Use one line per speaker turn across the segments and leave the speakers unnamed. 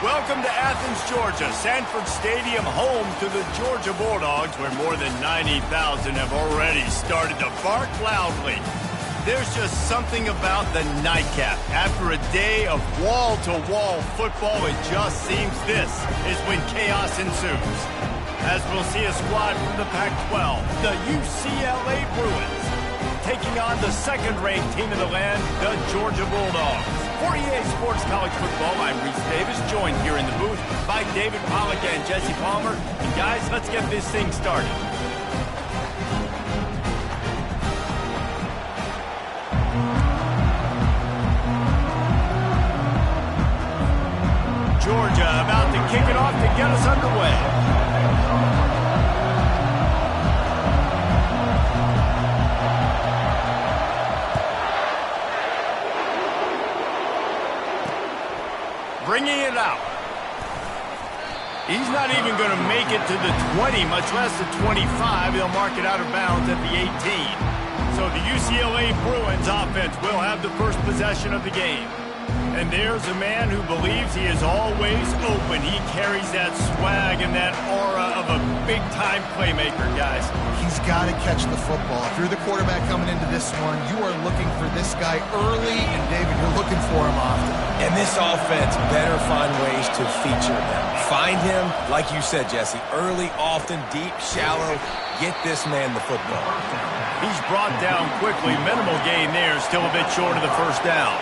Welcome to Athens, Georgia, Sanford Stadium, home to the Georgia Bulldogs, where more than 90,000 have already started to bark loudly. There's just something about the nightcap. After a day of wall-to-wall football, it just seems this is when chaos ensues. As we'll see a squad from the Pac-12, the UCLA Bruins, taking on the second-ranked team in the land, the Georgia Bulldogs. For EA Sports College Football, I'm Reese Davis, joined here in the booth by David Pollack and Jesse Palmer. And guys, let's get this thing started. Georgia about to kick it off to get us underway. Bringing it out. He's not even going to make it to the 20, much less the 25. He'll mark it out of bounds at the 18. So the UCLA Bruins offense will have the first possession of the game. And there's a man who believes he is always open. He carries that swag and that aura of a big-time playmaker, guys.
He's got to catch the football. If you're the quarterback coming into this one, you are looking for this guy early, and David, you're looking for him often.
And this offense better find ways to feature him. Find him, like you said, Jesse, early, often, deep, shallow. Get this man the football.
He's brought down quickly. Minimal gain there, still a bit short of the first down.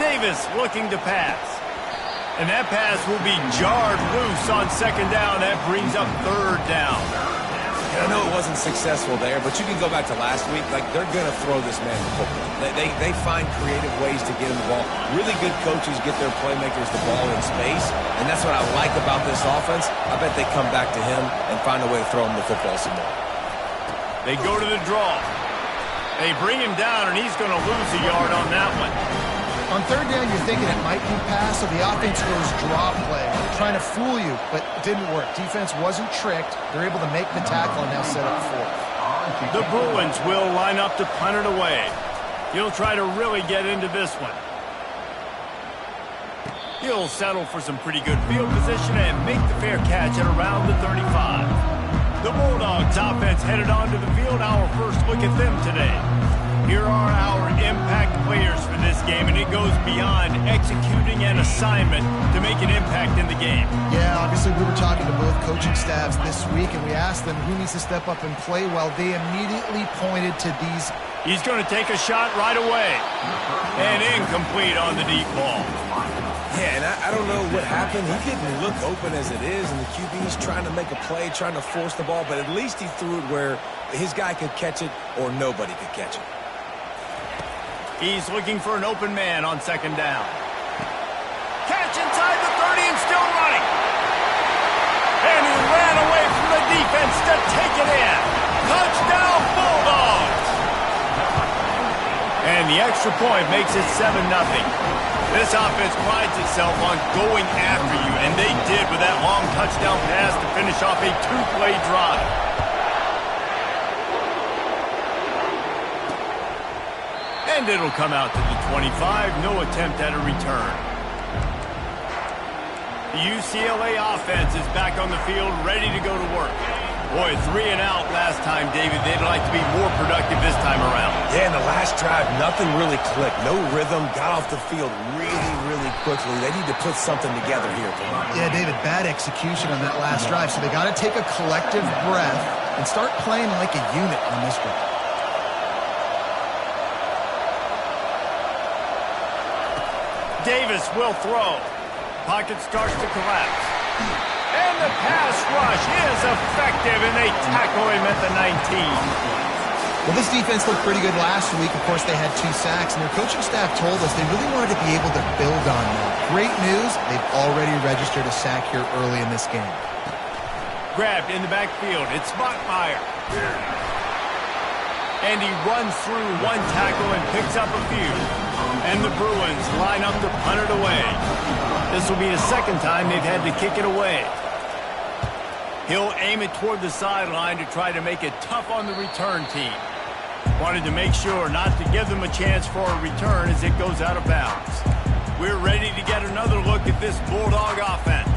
Davis looking to pass. And that pass will be jarred loose on second down. That brings up third down.
I know it wasn't successful there, but you can go back to last week. Like, they're going to throw this man the football. They find creative ways to get him the ball. Really good coaches get their playmakers the ball in space, and that's what I like about this offense. I bet they come back to him and find a way to throw him the football some more.
They go to the draw. They bring him down, and he's going to lose a yard on that one.
On third down, you're thinking it might be pass, so the offense goes draw play, trying to fool you, but it didn't work. Defense wasn't tricked. They're able to make the tackle and now set up fourth.
The Bruins will line up to punt it away. He'll try to really get into this one. He'll settle for some pretty good field position and make the fair catch at around the 35. The Bulldogs offense headed onto the field. Our first look at them today. Here are our impact players for this game, and it goes beyond executing an assignment to make an impact in the game.
Yeah, obviously we were talking to both coaching staffs this week, and we asked them who needs to step up and play well. They immediately pointed to these.
He's going to take a shot right away. And incomplete on the deep ball.
Yeah, and I don't know what happened. He didn't look open as it is, and the QB's trying to make a play, trying to force the ball, but at least he threw it where his guy could catch it or nobody could catch it.
He's looking for an open man on second down. Catch inside the 30 and still running. And he ran away from the defense to take it in. Touchdown, Bulldogs! And the extra point makes it 7-0. This offense prides itself on going after you, and they did with that long touchdown pass to finish off a two-play drive. And it'll come out to the 25. No attempt at a return. The UCLA offense is back on the field, ready to go to work. Boy, 3 and out last time, David. They'd like to be more productive this time around.
Yeah, in the last drive, nothing really clicked. No rhythm. Got off the field really quickly. They need to put something together here.
Yeah, David, bad execution on that last drive. So they got to take a collective breath and start playing like a unit on this one.
Davis will throw. Pocket starts to collapse. And the pass rush is effective, and they tackle him at the 19.
Well, this defense looked pretty good last week. Of course, they had 2 sacks, and their coaching staff told us they really wanted to be able to build on that. Great news, they've already registered a sack here early in this game.
Grabbed in the backfield. It's Bachmeier. And he runs through 1 tackle and picks up a few. And the Bruins line up to punt it away. This will be the second time they've had to kick it away. He'll aim it toward the sideline to try to make it tough on the return team. Wanted to make sure not to give them a chance for a return as it goes out of bounds. We're ready to get another look at this Bulldog offense.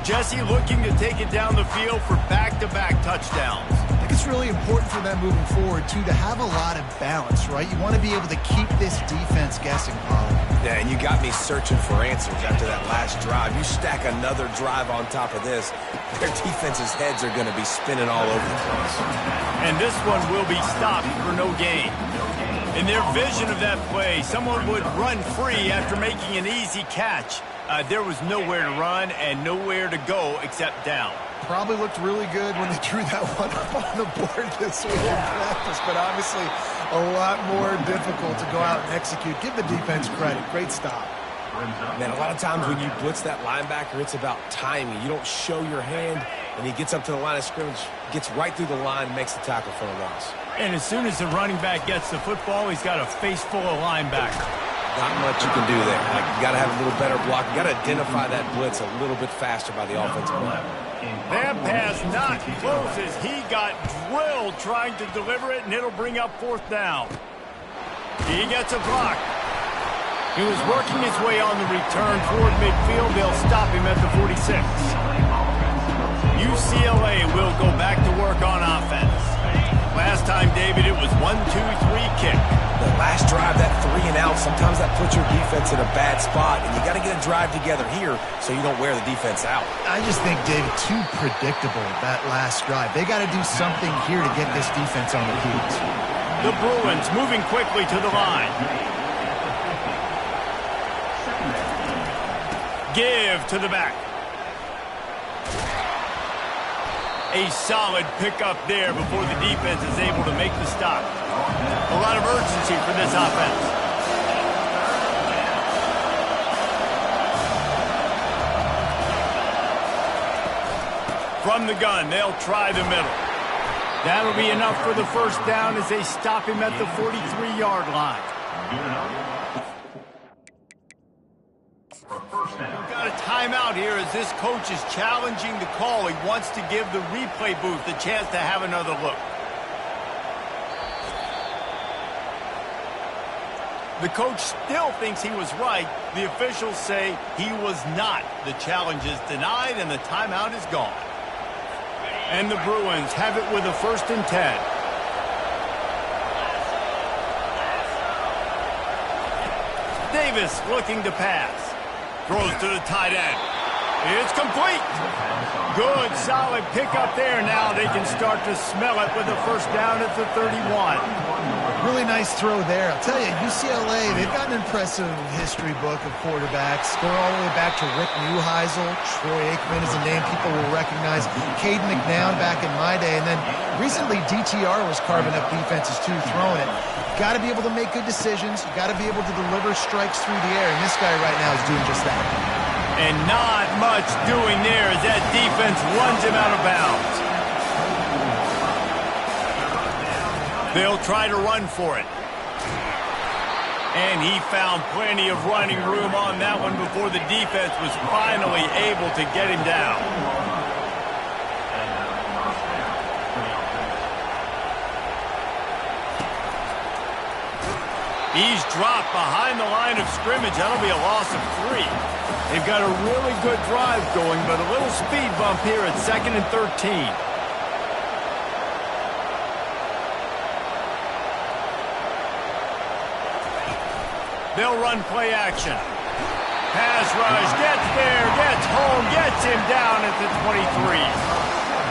Jesse looking to take it down the field for back-to-back touchdowns.
I think it's really important for them moving forward, too, to have a lot of balance, right? You want to be able to keep this defense guessing, Paulie.
Yeah, and you got me searching for answers after that last drive. You stack another drive on top of this, their defense's heads are going to be spinning all over the place.
And this one will be stopped for no gain. In their vision of that play, someone would run free after making an easy catch. There was nowhere to run and nowhere to go except down.
Probably looked really good when they drew that one up on the board this week in practice, but obviously a lot more difficult to go out and execute. Give the defense credit. Great stop.
Man, a lot of times when you blitz that linebacker, it's about timing. You don't show your hand, and he gets up to the line of scrimmage, gets right through the line, makes the tackle for a loss.
And as soon as the running back gets the football, he's got a face full of linebackers.
Not much you can do there. Like, you got to have a little better block. You got to identify that blitz a little bit faster by the offensive line.
That pass not close as he got drilled trying to deliver it, and it'll bring up fourth down. He gets a block. He was working his way on the return toward midfield. They'll stop him at the 46. UCLA will go back to work on offense. Last time, David, it was 1-2-3 kick.
The last drive, that 3 and out, sometimes that puts your defense in a bad spot, and you got to get a drive together here so you don't wear the defense out.
I just think, David, too predictable, that last drive. They got to do something here to get this defense on their heels.
The Bruins moving quickly to the line. Give to the back. A solid pickup there before the defense is able to make the stop. A lot of urgency for this offense. From the gun, they'll try the middle. That'll be enough for the first down as they stop him at the 43-yard line. We've got a timeout here as this coach is challenging the call. He wants to give the replay booth a chance to have another look. The coach still thinks he was right. The officials say he was not. The challenge is denied and the timeout is gone. And the Bruins have it with a 1st and 10. Davis looking to pass. Throws to the tight end. It's complete. Good, solid pickup there. Now they can start to smell it with a first down at the 31.
Really nice throw there. I'll tell you, UCLA, they've got an impressive history book of quarterbacks. Going all the way back to Rick Neuheisel. Troy Aikman is a name people will recognize. Caden McNown back in my day. And then recently DTR was carving up defenses too, throwing it. Got to be able to make good decisions. Got to be able to deliver strikes through the air. And this guy right now is doing just that.
And not much doing there as that defense runs him out of bounds. They'll try to run for it. And he found plenty of running room on that one before the defense was finally able to get him down. He's dropped behind the line of scrimmage. That'll be a loss of 3. They've got a really good drive going, but a little speed bump here at 2nd and 13. They'll run play action. Pass rush, gets there, gets home, gets him down at the 23.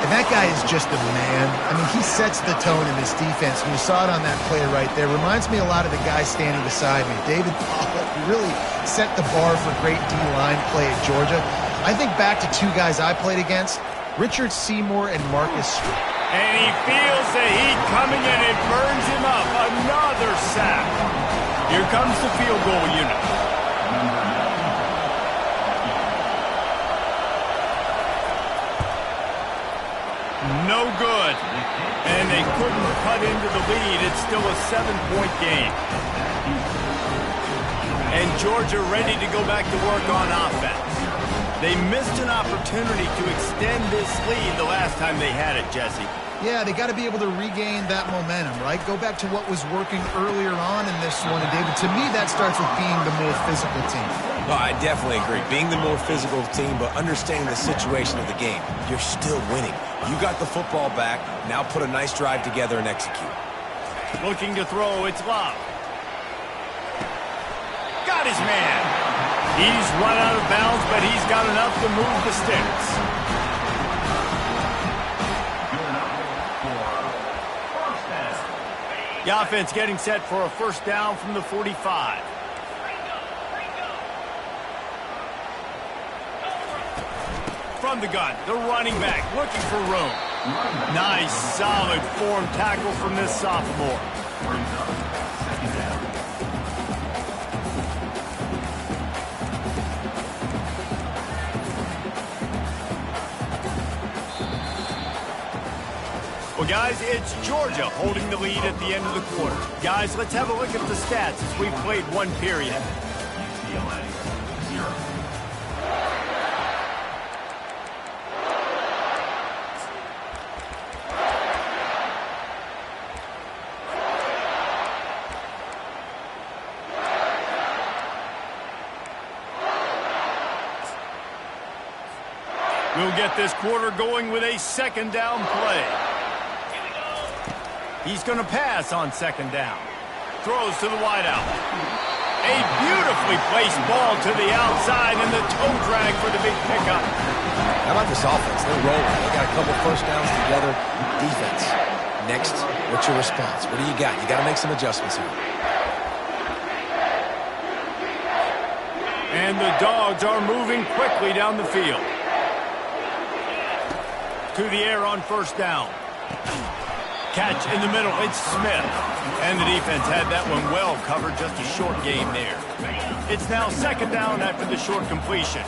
And that guy is just a man. I mean, he sets the tone in this defense. And you saw it on that play right there. Reminds me a lot of the guy standing beside me. David Pollock really set the bar for great D-line play at Georgia. I think back to 2 guys I played against, Richard Seymour and Marcus.
And he feels the heat coming and it burns him up. Another sack. Here comes the field goal unit. No good. And they couldn't cut into the lead. It's still a 7-point game. And Georgia ready to go back to work on offense. They missed an opportunity to extend this lead the last time they had it, Jesse.
Yeah, they got to be able to regain that momentum, right? Go back to what was working earlier on in this one. And, David, to me, that starts with being the more physical team.
No, I definitely agree. Being the more physical team, but understanding the situation of the game. You're still winning. You got the football back. Now put a nice drive together and execute.
Looking to throw. It's Love. Got his man. He's run out of bounds, but he's got enough to move the sticks. The offense getting set for a first down from the 45. From the gun, the running back looking for room. Nice, solid form tackle from this sophomore. Well, guys, it's Georgia holding the lead at the end of the quarter. Guys, let's have a look at the stats as we've played one period. We'll get this quarter going with a second down play. He's going to pass on second down. Throws to the wideout. A beautifully placed ball to the outside and the toe drag for the big pickup.
How about this offense? They're rolling. They got a couple first downs together. Defense. Next, what's your response? What do you got? You got to make some adjustments here.
And the Dogs are moving quickly down the field. To the air on first down. Catch in the middle, it's Smith. And the defense had that one well covered, just a short game there. It's now second down after the short completion.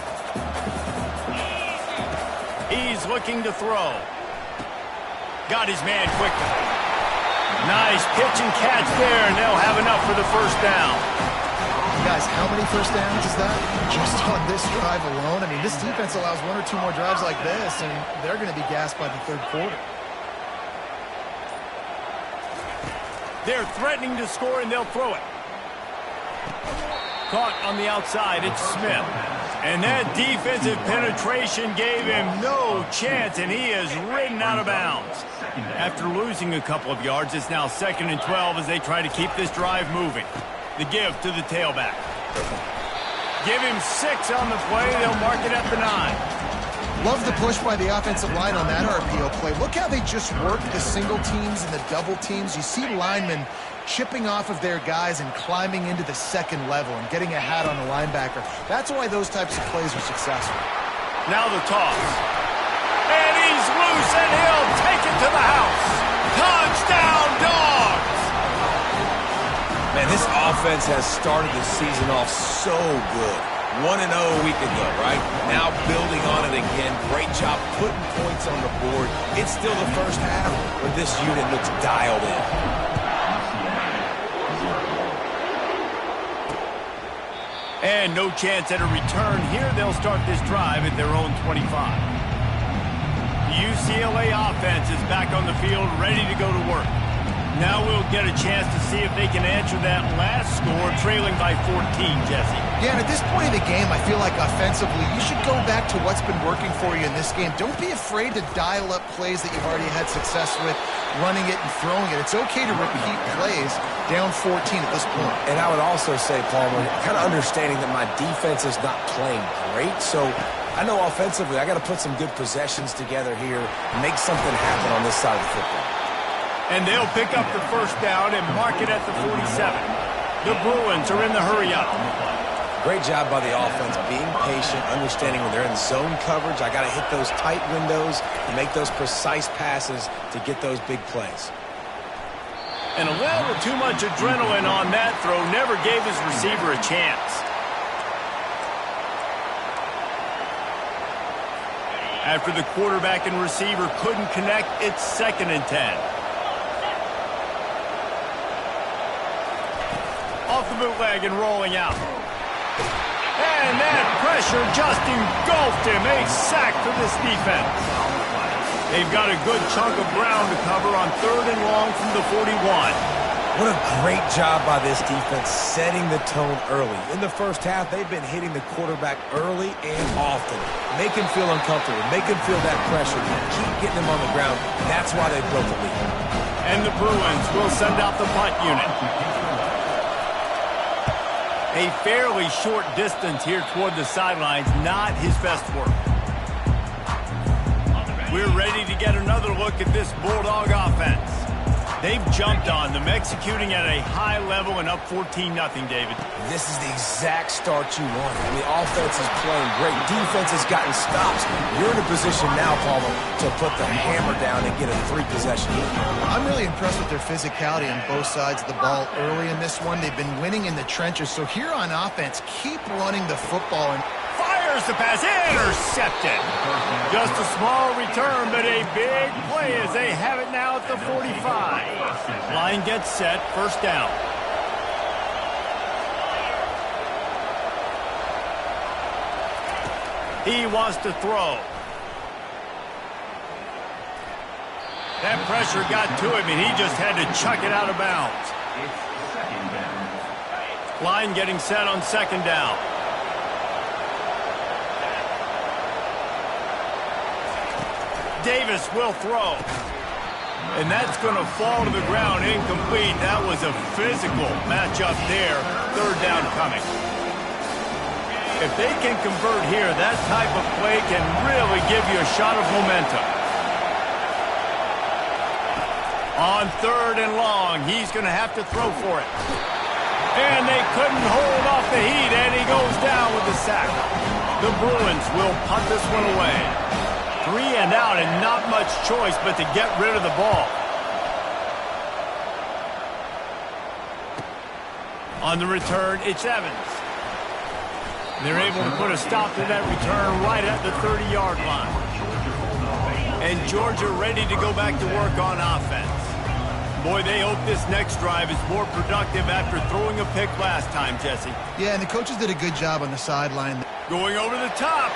He's looking to throw. Got his man quickly. Nice pitch and catch there, and they'll have enough for the first down.
Guys, how many first downs is that? Just on this drive alone? I mean, this defense allows one or two more drives like this, and they're going to be gassed by the third quarter. They're threatening to score, and they'll throw it. Caught on the outside, it's Smith. And that defensive penetration gave him no chance, and he is ridden out of bounds. After losing a couple of yards, it's now 2nd and 12 as they try to keep this drive moving. The give to the tailback. Give him 6 on the play. They'll mark it at the 9. Love the push by the offensive line on that RPO play. Look how they just work the single teams and the double teams. You see linemen chipping off of their guys and climbing into the second level and getting a hat on the linebacker. That's why those types of plays are successful. Now the toss. And he's loose, and he'll take it to the house. Touchdown, Dogs!
Man, this offense has started the season off so good. 1-0 a week ago, right? Now building on it again. Great job putting points on the board. It's still the first half, but this unit looks dialed in.
And no chance at a return here. They'll start this drive at their own 25. The UCLA offense is back on the field, ready to go to work. Now we'll get a chance to see if they can answer that last score, trailing by 14, Jesse. Yeah, and at this point of the game, I feel like offensively, you should go back to what's been working for you in this game. Don't be afraid to dial up plays that you've already had success with, running it and throwing it. It's okay to repeat plays down 14 at this point.
And I would also say, Palmer, kind of understanding that my defense is not playing great, so I know offensively I got to put some good possessions together here and make something happen on this side of the football.
And they'll pick up the first down and mark it at the 47. The Bruins are in the hurry-up.
Great job by the offense, being patient, understanding when they're in zone coverage, I got to hit those tight windows and make those precise passes to get those big plays.
And a little too much adrenaline on that throw never gave his receiver a chance. After the quarterback and receiver couldn't connect, it's 2nd and 10. Off the bootleg and rolling out. And And that pressure just engulfed him. A sack for this defense. They've got a good chunk of ground to cover on 3rd and long from the 41.
What a great job by this defense setting the tone early. In the first half, they've been hitting the quarterback early and often. Make him feel uncomfortable. Make him feel that pressure. Keep getting him on the ground. That's why they built the lead.
And the Bruins will send out the punt unit. A fairly short distance here toward the sidelines. Not his best work. We're ready to get another look at this Bulldog offense. They've jumped on them, executing at a high level and up 14-0, David.
This is the exact start you want. The offense is playing great. Defense has gotten stops. You're in a position now, Palmer, to put the hammer down and get a 3-possession lead.
I'm really impressed with their physicality on both sides of the ball early in this one. They've been winning in the trenches. So here on offense, keep running the football and
fires the pass, intercepted. Just a small return, but a big play as they have it now at the 45. Line gets set, 1st down. He wants to throw. That pressure got to him, and he just had to chuck it out of bounds. Line getting set on 2nd down. Davis will throw. And that's going to fall to the ground incomplete. That was a physical matchup there. 3rd down coming. If they can convert here, that type of play can really give you a shot of momentum. On 3rd and long, he's going to have to throw for it. And they couldn't hold off the heat, and he goes down with the sack. The Bruins will punt this one away. 3 and out, and not much choice but to get rid of the ball. On the return, it's Evans. They're able to put a stop to that return right at the 30-yard line. And Georgia ready to go back to work on offense. Boy, they hope this next drive is more productive after throwing a pick last time, Jesse.
yeah, and the coaches did a good job on the sideline.
Going over the top.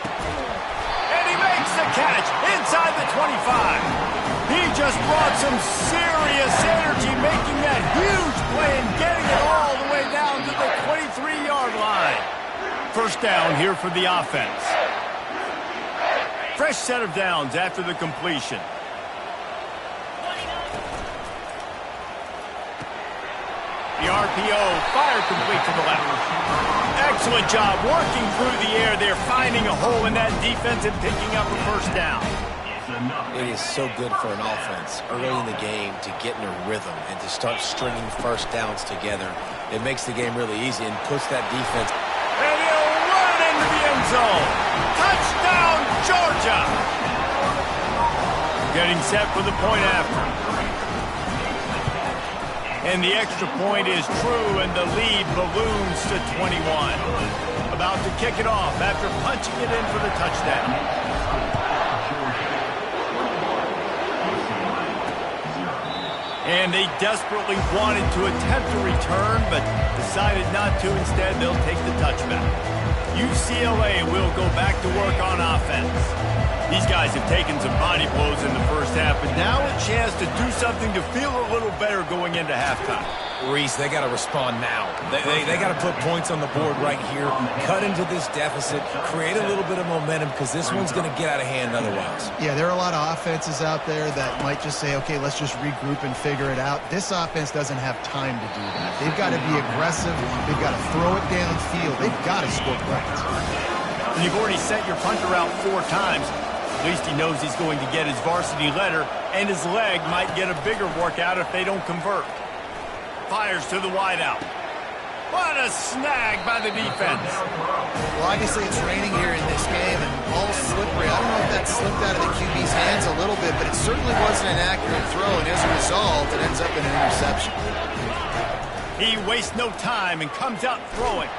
And he makes the catch inside the 25. He just brought some serious energy, making that huge play and getting it all the way down to the 23-yard line. 1st down here for the offense. Fresh set of downs after the completion. The RPO, fire complete to the left. Excellent job working through the air there, finding a hole in that defense and picking up a 1st down.
It is so good for an offense early in the game to get in a rhythm and to start stringing 1st downs together. It makes the game really easy and puts that defense.
And he'll run into the end zone. Touchdown, Georgia! Getting set for the point after. And the extra point is true, and the lead balloons to 21. About to kick it off after punching it in for the touchdown. And they desperately wanted to attempt a return, but decided not to. Instead, they'll take the touchback. UCLA will go back to work on offense. These guys have taken some body blows in the first half, but now a chance to do something to feel a little better going into halftime.
Reese, they got to respond now. They got to put points on the board right here, cut into this deficit, create a little bit of momentum, because this one's going to get out of hand otherwise.
Yeah, there are a lot of offenses out there that might just say, okay, let's just regroup and figure it out. This offense doesn't have time to do that. They've got to be aggressive. They've got to throw it downfield. They've got to score points.
And you've already sent your punter out 4 times. At least he knows he's going to get his varsity letter, and his leg might get a bigger workout if they don't convert. Fires to the wideout. What a snag by the defense.
Well, obviously it's raining here in this game, and ball's slippery. I don't know if that slipped out of the QB's hands a little bit, but it certainly wasn't an accurate throw, and as a result, it ends up in an interception.
He wastes no time and comes out throwing.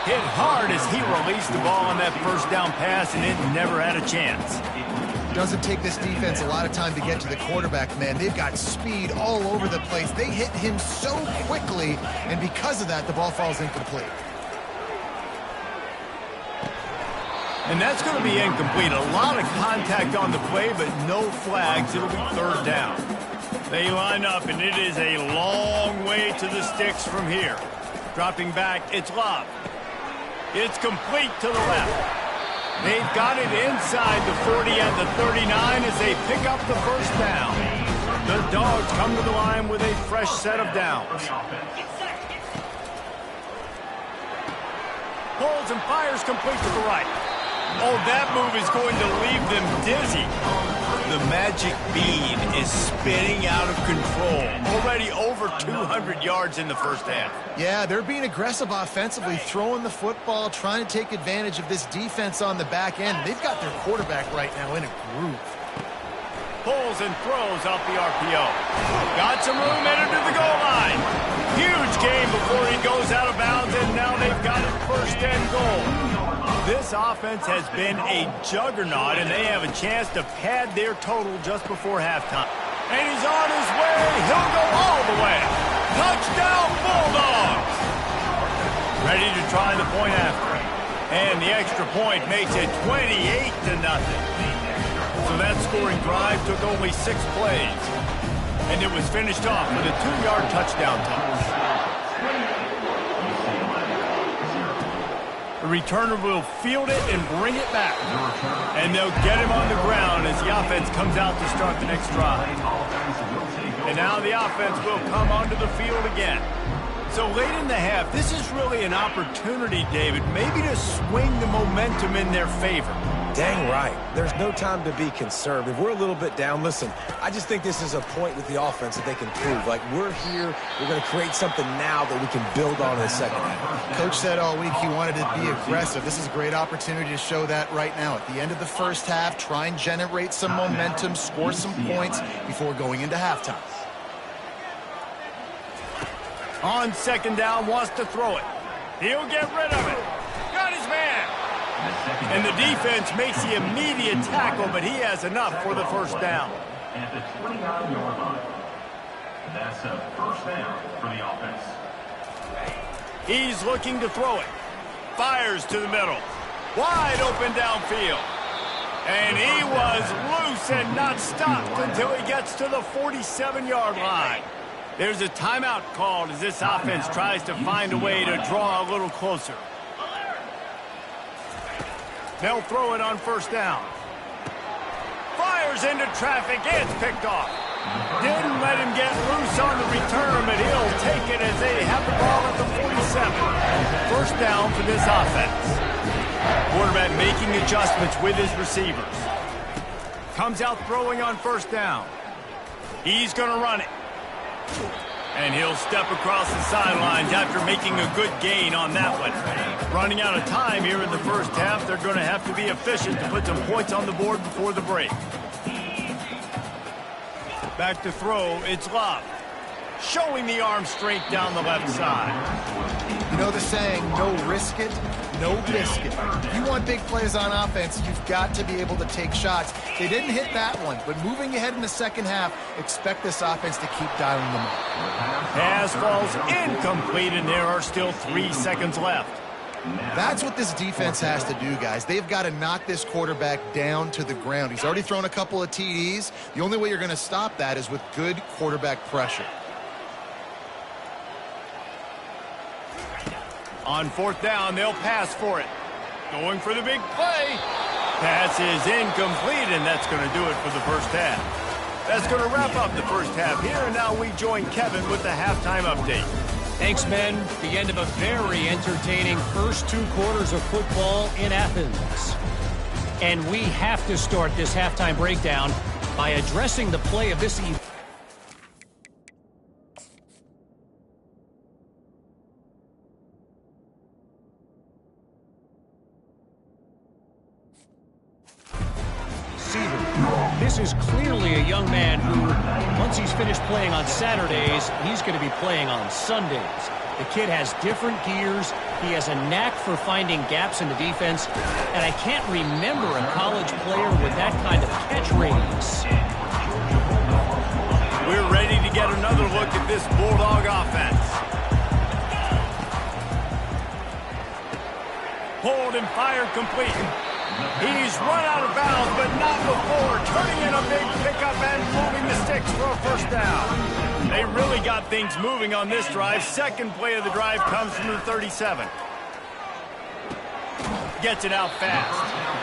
Hit hard as he released the ball on that 1st down pass, and it never had a chance.
Doesn't take this defense a lot of time to get to the quarterback, man. They've got speed all over the place. They hit him so quickly, and because of that, the ball falls incomplete.
And that's going to be incomplete. A lot of contact on the play, but no flags. It'll be third down. They line up, and it is a long way to the sticks from here. Dropping back, it's Love. It's complete to the left. They've got it inside the 40 and the 39 as they pick up the first down. The Dogs come to the line with a fresh set of downs. Pulls and fires complete to the right. Oh, that move is going to leave them dizzy. The magic bean is spinning out of control. Already over 200 yards in the first half.
Yeah, they're being aggressive offensively, throwing the football, trying to take advantage of this defense on the back end. They've got their quarterback right now in a groove.
Pulls and throws off the RPO. Got some room, headed to the goal line. Huge gain before he goes out of bounds, and now they've got it first and goal. This offense has been a juggernaut, and they have a chance to pad their total just before halftime. And he's on his way. He'll go all the way. Touchdown, Bulldogs! Ready to try the point after. And the extra point makes it 28-0. So that scoring drive took only 6 plays. And it was finished off with a 2-yard touchdown toss. The returner will field it and bring it back. And they'll get him on the ground as the offense comes out to start the next drive. And now the offense will come onto the field again. So late in the half, this is really an opportunity, David, maybe to swing the momentum in their favor.
Dang right. There's no time to be conservative. We're a little bit down. Listen, I just think this is a point with the offense that they can prove. Like, we're here. We're going to create something now that we can build on in the second half.
Coach said all week he wanted to be aggressive. This is a great opportunity to show that right now. At the end of the first half, try and generate some momentum, score some points before going into halftime.
On second down, wants to throw it. He'll get rid of it. Got his man. And the defense makes the immediate tackle, but he has enough for the first down.
At the 29-yard line. That's a first down for the offense.
He's looking to throw it. Fires to the middle. Wide open downfield. And he was loose and not stopped until he gets to the 47-yard line. There's a timeout called as this offense tries to find a way to draw a little closer. They'll throw it on first down. Fires into traffic. It's picked off. Didn't let him get loose on the return, but he'll take it as they have the ball at the 47. First down for this offense. Quarterback making adjustments with his receivers. Comes out throwing on first down. He's going to run it. And he'll step across the sidelines after making a good gain on that one. Running out of time here in the first half, they're going to have to be efficient to put some points on the board before the break. Back to throw, it's Love. Showing the arm strength down the left side.
You know the saying, no risk it, no biscuit. If you want big plays on offense, you've got to be able to take shots. They didn't hit that one, but moving ahead in the second half, expect this offense to keep dialing them up.
Pass falls incomplete, and there are still 3 seconds left.
That's what this defense has to do, guys. They've got to knock this quarterback down to the ground. He's already thrown a couple of TDs. The only way you're going to stop that is with good quarterback pressure.
On fourth down, they'll pass for it. Going for the big play. Pass is incomplete, and that's going to do it for the first half. That's going to wrap up the first half here, and now we join Kevin with the halftime update.
Thanks, men. The end of a very entertaining first 2 quarters of football in Athens. And we have to start this halftime breakdown by addressing the play of this evening. This is clearly a young man who, once he's finished playing on Saturdays, he's going to be playing on Sundays. The kid has different gears. He has a knack for finding gaps in the defense. And I can't remember a college player with that kind of catch radius.
We're ready to get another look at this Bulldog offense. Pulled and fired complete. He's run out of bounds, but not before turning in a big pickup and moving the sticks for a first down. They really got things moving on this drive. Second play of the drive comes from the 37. Gets it out fast.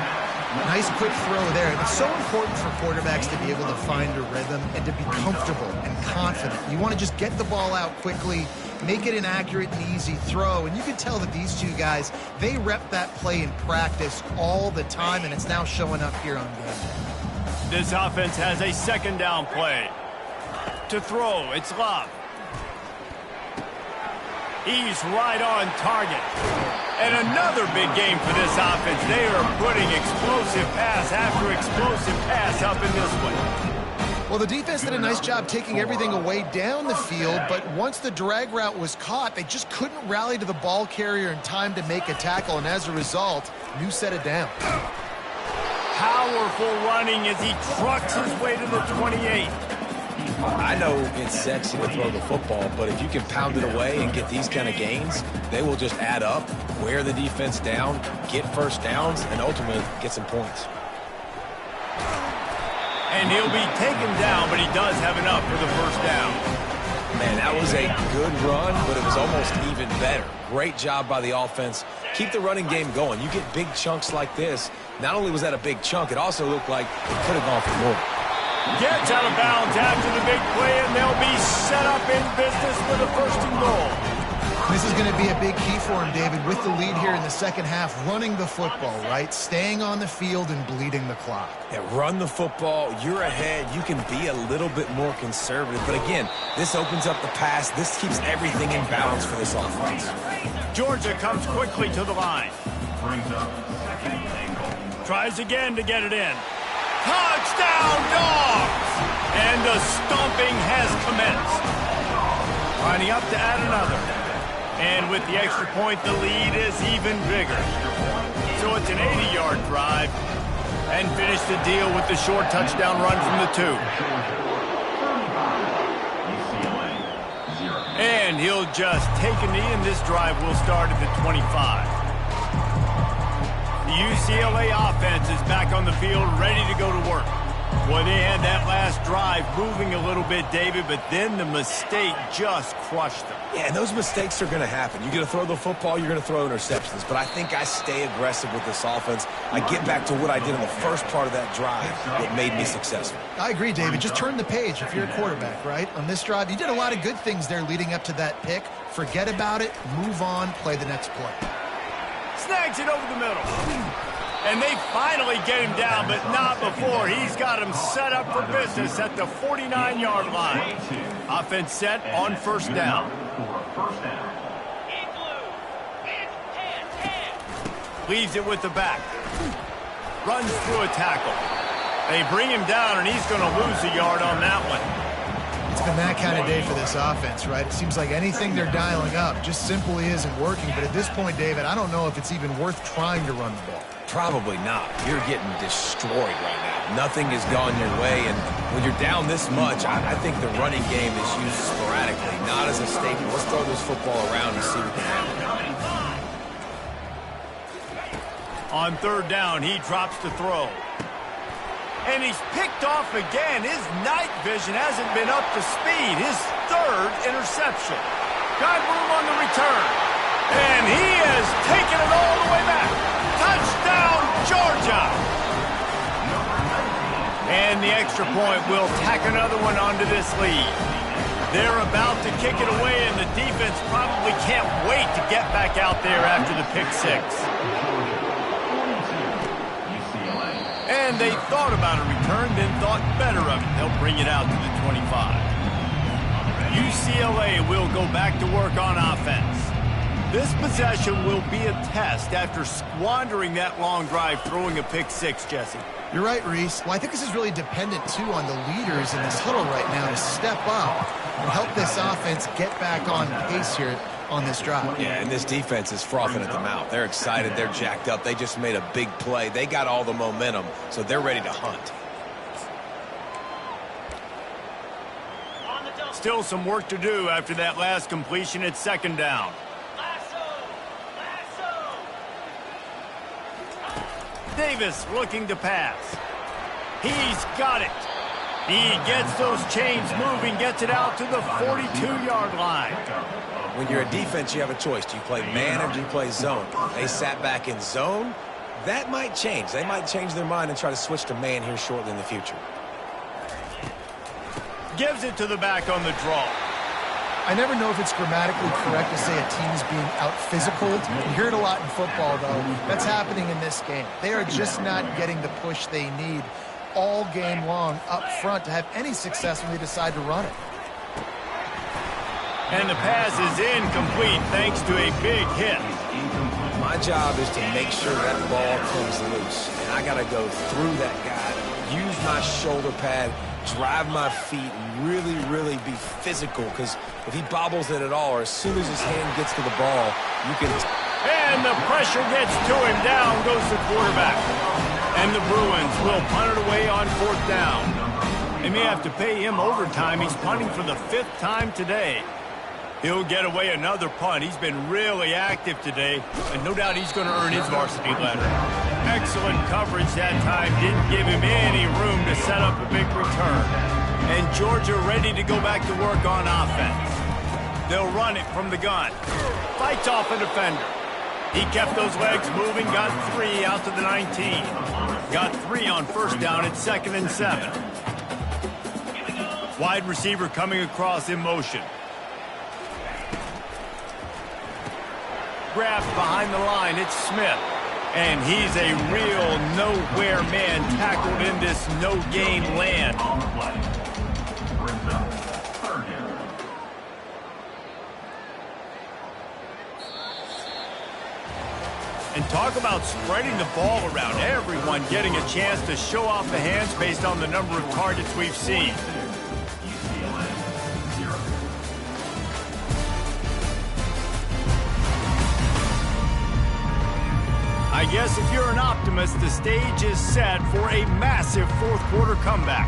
Nice quick throw there. It's so important for quarterbacks to be able to find a rhythm and to be comfortable and confident. You want to just get the ball out quickly, make it an accurate and easy throw. And you can tell that these two guys, they rep that play in practice all the time, and it's now showing up here on game day.
This offense has a second down play. To throw, it's Love. He's right on target. And another big game for this offense. They are putting explosive pass after explosive pass up in this one.
Well, the defense did a nice job taking everything away down the field, but once the drag route was caught, they just couldn't rally to the ball carrier in time to make a tackle, and as a result, New set it down.
Powerful running as he trucks his way to the 28.
I know it's sexy to throw the football, but if you can pound it away and get these kind of gains, they will just add up, wear the defense down, get first downs, and ultimately get some points.
And he'll be taken down, but he does have enough for the first down.
Man, that was a good run, but it was almost even better. Great job by the offense. Keep the running game going. You get big chunks like this. Not only was that a big chunk, it also looked like it could have gone for more.
Gets out of bounds after the big play, and they'll be set up in business with a first and goal.
This is going to be a big key for him, David, with the lead here in the second half, running the football, right? Staying on the field and bleeding the clock.
Yeah, run the football. You're ahead. You can be a little bit more conservative. But again, this opens up the pass. This keeps everything in balance for this offense.
Georgia comes quickly to the line. Tries again to get it in. Touchdown, Dogs! And the stomping has commenced. Lining up to add another. And with the extra point, the lead is even bigger. So it's an 80-yard drive. And finish the deal with the short touchdown run from the 2. And he'll just take a knee, and this drive will start at the 25. The UCLA offense is back on the field, ready to go to work. Boy, they had that last drive moving a little bit, David, but then the mistake just crushed them.
Yeah, and those mistakes are going to happen. You're going to throw the football, you're going to throw interceptions. But I think I stay aggressive with this offense. I get back to what I did in the first part of that drive that made me successful.
I agree, David. Just turn the page if you're a quarterback, right? On this drive, you did a lot of good things there leading up to that pick. Forget about it, move on, play the next play.
Snags it over the middle. And they finally get him down, but not before. He's got him set up for business at the 49-yard line. Offense set on first down. Leaves it with the back. Runs through a tackle. They bring him down, and he's going to lose a yard on that one.
It's been that kind of day for this offense, right? It seems like anything they're dialing up just simply isn't working. But at this point, David, I don't know if it's even worth trying to run the ball.
Probably not. You're getting destroyed right now. Nothing has gone your way, and when you're down this much, I think the running game is used sporadically, not as a staple. Let's throw this football around and see what can happen.
On third down, he drops to throw. And he's picked off again. His night vision hasn't been up to speed. His third interception. Got room on the return. And he has taken it all the way back. Touchdown, Georgia! And the extra point will tack another one onto this lead. They're about to kick it away, and the defense probably can't wait to get back out there after the pick six. And they thought about a return, then thought better of it. They'll bring it out to the 25. UCLA will go back to work on offense. This possession will be a test after squandering that long drive, throwing a pick six, Jesse.
You're right, Reese. Well, I think this is really dependent, too, on the leaders in this huddle right now to step up and help this offense get back on pace here on this drive.
Yeah, and this defense is frothing at the mouth. They're excited. They're jacked up. They just made a big play. They got all the momentum, so they're ready to hunt.
Still some work to do after that last completion at second down. Davis looking to pass. He's got it. He gets those chains moving, gets it out to the 42-yard line.
When you're a defense, you have a choice. Do you play man or do you play zone? They sat back in zone. That might change. They might change their mind and try to switch to man here shortly in the future.
Gives it to the back on the draw.
I never know if it's grammatically correct to say a team is being out-physical. You hear it a lot in football, though. That's happening in this game. They are just not getting the push they need all game long up front to have any success when they decide to run it.
And the pass is incomplete thanks to a big hit.
My job is to make sure that ball comes loose. And I got to go through that guy, use my shoulder pad, drive my feet, and really be physical. Because if he bobbles it at all, or as soon as his hand gets to the ball, you can...
And the pressure gets to him. Down goes the quarterback. And the Bruins will punt it away on 4th down. They may have to pay him overtime. He's punting for the 5th time today. He'll get away another punt. He's been really active today, and no doubt he's going to earn his varsity letter. Excellent coverage that time. Didn't give him any room to set up a big return. And Georgia ready to go back to work on offense. They'll run it from the gun. Fights off a defender. He kept those legs moving, got 3 out to the 19. Got 3 on 1st down at 2nd and 7. Wide receiver coming across in motion. Grabbed behind the line, it's Smith. And he's a real nowhere man tackled in this no-gain land.
On the play. Brings up 3rd down.
And talk about spreading the ball around. Everyone getting a chance to show off the hands based on the number of targets we've seen. I guess if you're an optimist, the stage is set for a massive 4th quarter comeback.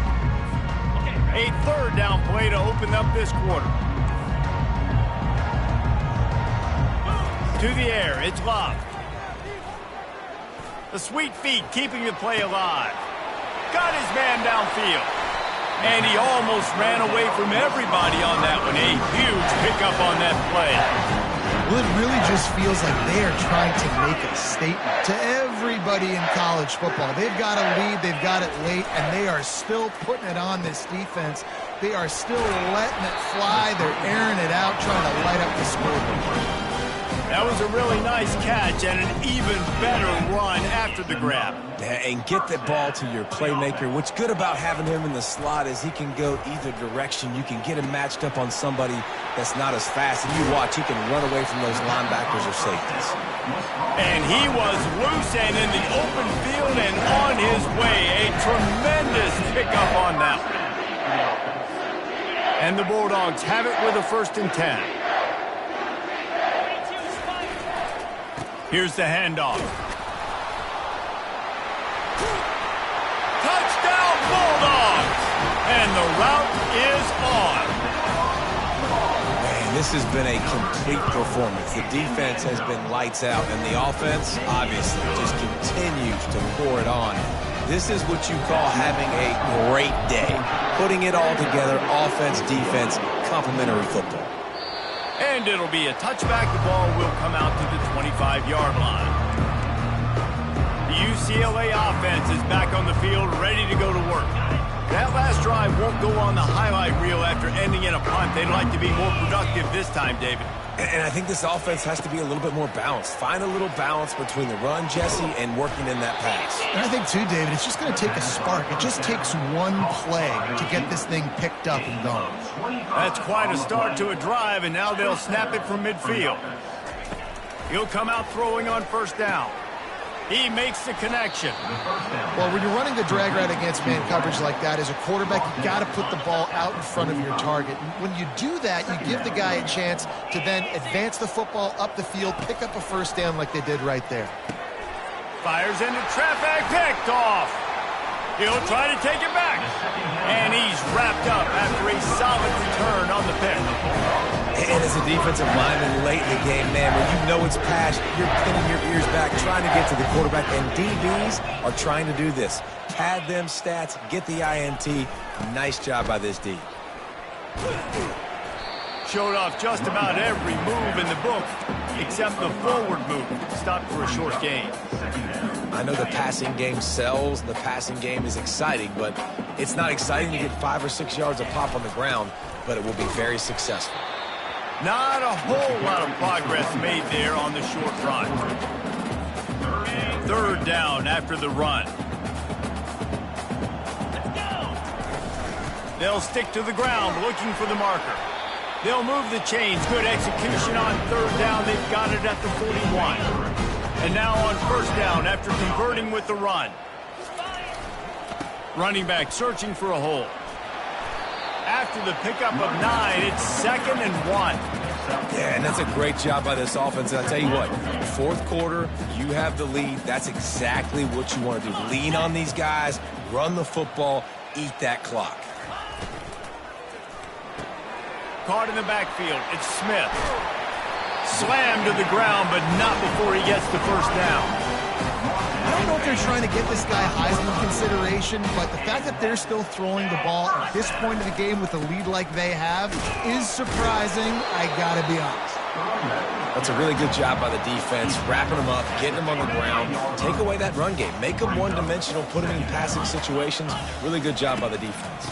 A 3rd down play to open up this quarter. To the air, it's Love. The sweet feet keeping the play alive. Got his man downfield. And he almost ran away from everybody on that one. A huge pickup on that play.
Well, it really just feels like they are trying to make a statement to everybody in college football. They've got a lead, they've got it late, and they are still putting it on this defense. They are still letting it fly. They're airing it out, trying to light up the scoreboard.
That was a really nice catch and an even better run after the grab.
And get that ball to your playmaker. What's good about having him in the slot is he can go either direction. You can get him matched up on somebody that's not as fast. And you watch, he can run away from those linebackers or safeties.
And he was loose and in the open field and on his way. A tremendous pickup on that one. And the Bulldogs have it with a 1st and 10. Here's the handoff. Touchdown, Bulldogs! And the route is on.
Man, this has been a complete performance. The defense has been lights out, and the offense, obviously, just continues to pour it on. This is what you call having a great day. Putting it all together, offense, defense, complementary football.
And it'll be a touchback. The ball will come out to the 25-yard line. The UCLA offense is back on the field, ready to go to work. That last drive won't go on the highlight reel after ending in a punt. They'd like to be more productive this time, David.
And I think this offense has to be a little bit more balanced. Find a little balance between the run, Jesse, and working in that pass.
And I think, too, David, it's just going to take a spark. It just takes one play to get this thing picked up and going.
That's quite a start to a drive, and now they'll snap it from midfield. He'll come out throwing on 1st down. He makes the connection.
Well, when you're running the drag route against man coverage like that, as a quarterback, you got to put the ball out in front of your target. And when you do that, you give the guy a chance to then advance the football up the field, pick up a 1st down like they did right there.
Fires into traffic, picked off. He'll try to take it back. And he's wrapped up after a solid return on the pick.
And as a defensive lineman late in the game, man, when you know it's passed, you're pinning your ears back, trying to get to the quarterback, and DBs are trying to do this. Pad them stats, get the INT. Nice job by this D.
Showed off just about every move in the book, except the forward move. Stopped for a short gain.
I know the passing game sells, the passing game is exciting, but it's not exciting to get 5 or 6 yards a pop on the ground, but it will be very successful.
Not a whole lot of progress made there on the short run. Third down after the run. They'll stick to the ground looking for the marker. They'll move the chains. Good execution on third down. They've got it at the 41. And now on first down after converting with the run. Running back searching for a hole. After the pickup of 9, it's 2nd and 1.
Yeah, and that's a great job by this offense. And I tell you what, fourth quarter, you have the lead. That's exactly what you want to do. Lean on these guys, run the football, eat that clock.
Caught in the backfield. It's Smith. Slammed to the ground, but not before he gets the first down.
I don't know if they're trying to get this guy Heisman consideration, but the fact that they're still throwing the ball at this point of the game with a lead like they have is surprising, I gotta be honest.
That's a really good job by the defense, wrapping them up, getting them on the ground. Take away that run game. Make them one-dimensional, put them in passing situations. Really good job by the defense.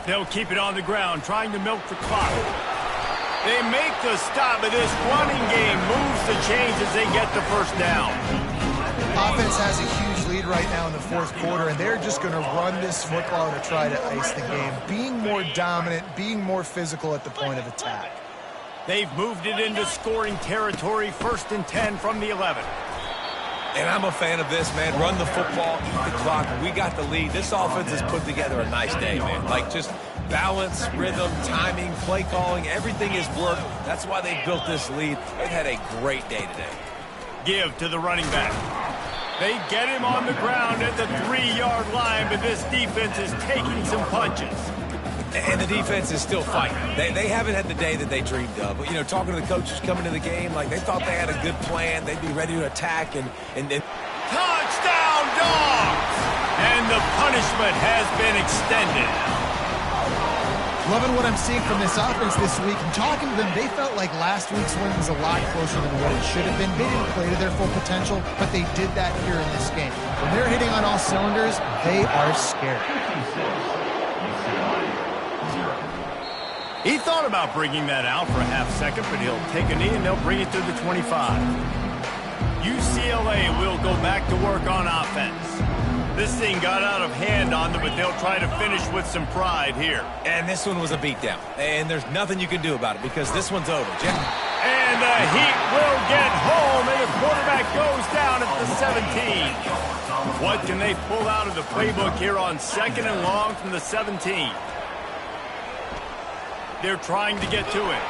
They'll keep it on the ground, trying to milk the clock. They make the stop, but this running game moves the chains as they get the first down.
Offense has a huge lead right now in the fourth quarter, and they're just going to run this football to try to ice the game. Being more dominant, being more physical at the point of attack.
They've moved it into scoring territory, 1st and 10 from the 11.
And I'm a fan of this, man. Run the football, eat the clock. We got the lead. This offense has put together a nice day, man. Like, just balance, rhythm, timing, play calling, everything has worked. That's why they built this lead. They've had a great day today.
Give to the running back. They get him on the ground at the 3-yard line, but this defense is taking some punches.
And the defense is still fighting. They haven't had the day that they dreamed of. But, you know, talking to the coaches coming to the game, like they thought they had a good plan. They'd be ready to attack and
Touchdown, Dogs! And the punishment has been extended.
Loving what I'm seeing from this offense this week. And talking to them, they felt like last week's win was a lot closer than what it should have been. They didn't play to their full potential, but they did that here in this game. When they're hitting on all cylinders, they are scary.
He thought about bringing that out for a half second, but he'll take a knee and they'll bring it to the 25. UCLA will go back to work on offense. This thing got out of hand on them, but they'll try to finish with some pride here.
And this one was a beatdown. And there's nothing you can do about it because this one's over.
And the Heat will get home, and the quarterback goes down at the 17. What can they pull out of the playbook here on 2nd and long from the 17? They're trying to get to it.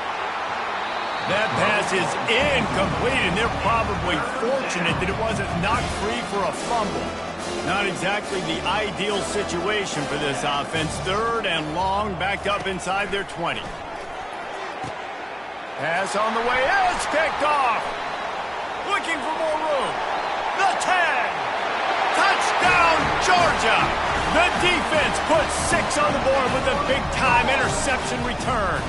That pass is incomplete, and they're probably fortunate that it wasn't knocked free for a fumble. Not exactly the ideal situation for this offense. 3rd and long, backed up inside their 20. Pass on the way. It's picked off. Looking for more room. The 10. Touchdown, Georgia. The defense puts 6 on the board with a big-time interception return.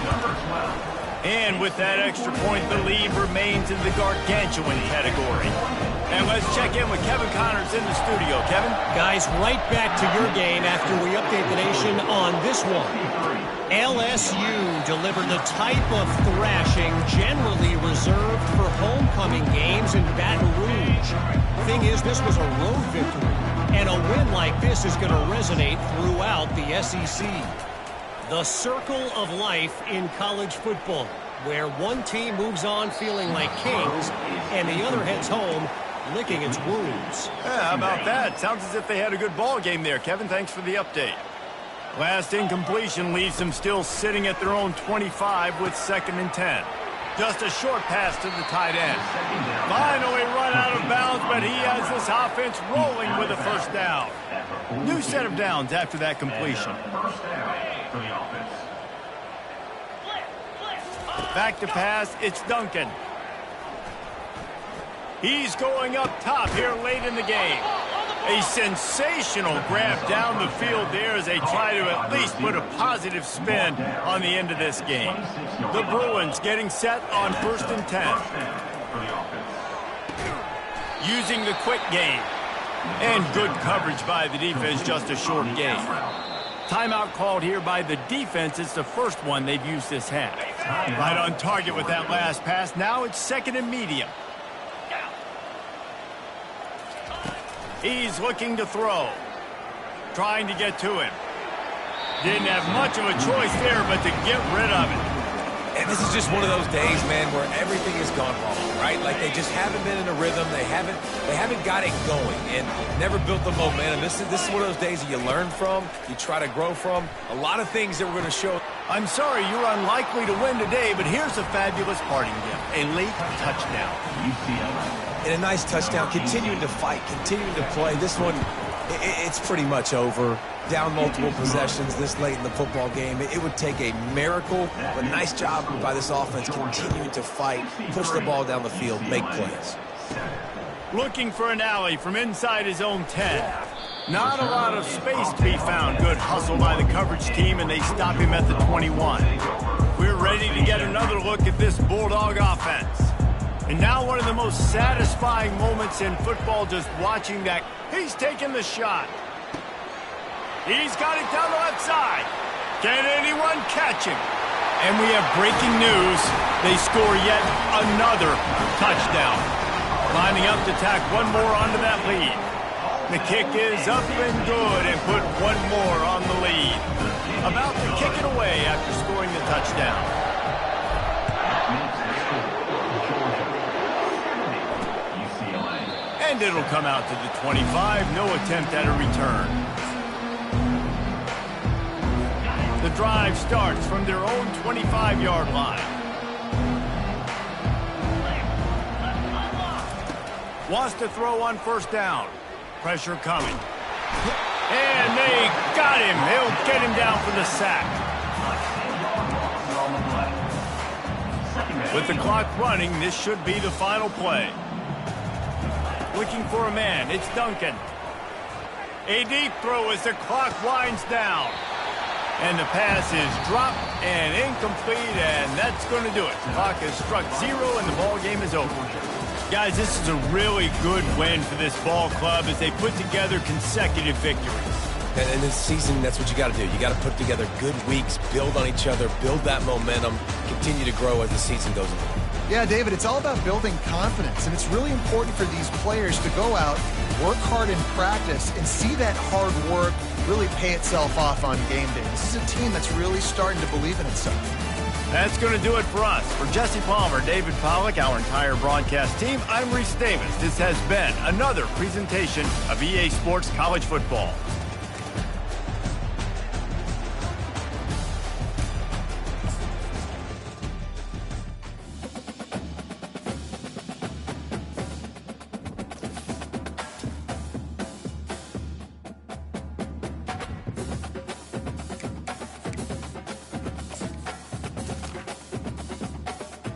And with that extra point, the lead remains in the gargantuan category. And let's check in with Kevin Connors in the studio. Kevin?
Guys, right back to your game after we update the nation on this one. LSU delivered the type of thrashing generally reserved for homecoming games in Baton Rouge. Thing is, this was a road victory, and a win like this is going to resonate throughout the SEC. The circle of life in college football, where one team moves on feeling like kings, and the other heads home licking its wounds.
Yeah, how about that? Sounds as if they had a good ball game there. Kevin, thanks for the update. Last incompletion leaves them still sitting at their own 25 with 2nd and 10. Just a short pass to the tight end. Finally run out of bounds, but he has this offense rolling with a first down. New set of downs after that completion.
First down for the offense.
Back to pass, it's Duncan. He's going up top here late in the game. A sensational grab down the field there as they try to at least put a positive spin on the end of this game. The Bruins getting set on 1st and 10. Using the quick game. And good coverage by the defense, just a short game. Timeout called here by the defense. It's the first one they've used this half. Right on target with that last pass. Now it's 2nd and medium. He's looking to throw. Trying to get to him. Didn't have much of a choice there, but to get rid of it.
And this is just one of those days, man, where everything has gone wrong, right? Like they just haven't been in a rhythm. They haven't got it going and never built the momentum. This is one of those days that you learn from, you try to grow from. A lot of things that we're going to show.
I'm sorry you're unlikely to win today, but here's a fabulous parting gift. A late touchdown.
And a nice touchdown, continuing to fight, continuing to play. This one, it's pretty much over. Down multiple possessions this late in the football game. It would take a miracle, but nice job by this offense continuing to fight, push the ball down the field, make plays.
Looking for an alley from inside his own 10. Not a lot of space to be found. Good hustle by the coverage team, and they stop him at the 21. We're ready to get another look at this Bulldog offense. And now one of the most satisfying moments in football, just watching that. He's taking the shot. He's got it down the left side. Can anyone catch him? And we have breaking news. They score yet another touchdown. Lining up to tack one more onto that lead. The kick is up and good and put one more on the lead. About to kick it away after scoring the touchdown. And it'll come out to the 25. No attempt at a return. The drive starts from their own 25-yard line. Wants to throw on 1st down. Pressure coming. And they got him. They'll get him down for the sack. With the clock running, this should be the final play. Looking for a man. It's Duncan. A deep throw as the clock winds down. And the pass is dropped and incomplete, and that's going to do it. The clock has struck 0, and the ball game is over. Guys, this is a really good win for this ball club as they put together consecutive victories.
And in this season, that's what you got to do. You got to put together good weeks, build on each other, build that momentum, continue to grow as the season goes on.
Yeah, David, it's all about building confidence, and it's really important for these players to go out, work hard in practice, and see that hard work really pay itself off on game day. This is a team that's really starting to believe in itself.
That's going to do it for us. For Jesse Palmer, David Pollack, our entire broadcast team, I'm Reese Davis. This has been another presentation of EA Sports College Football.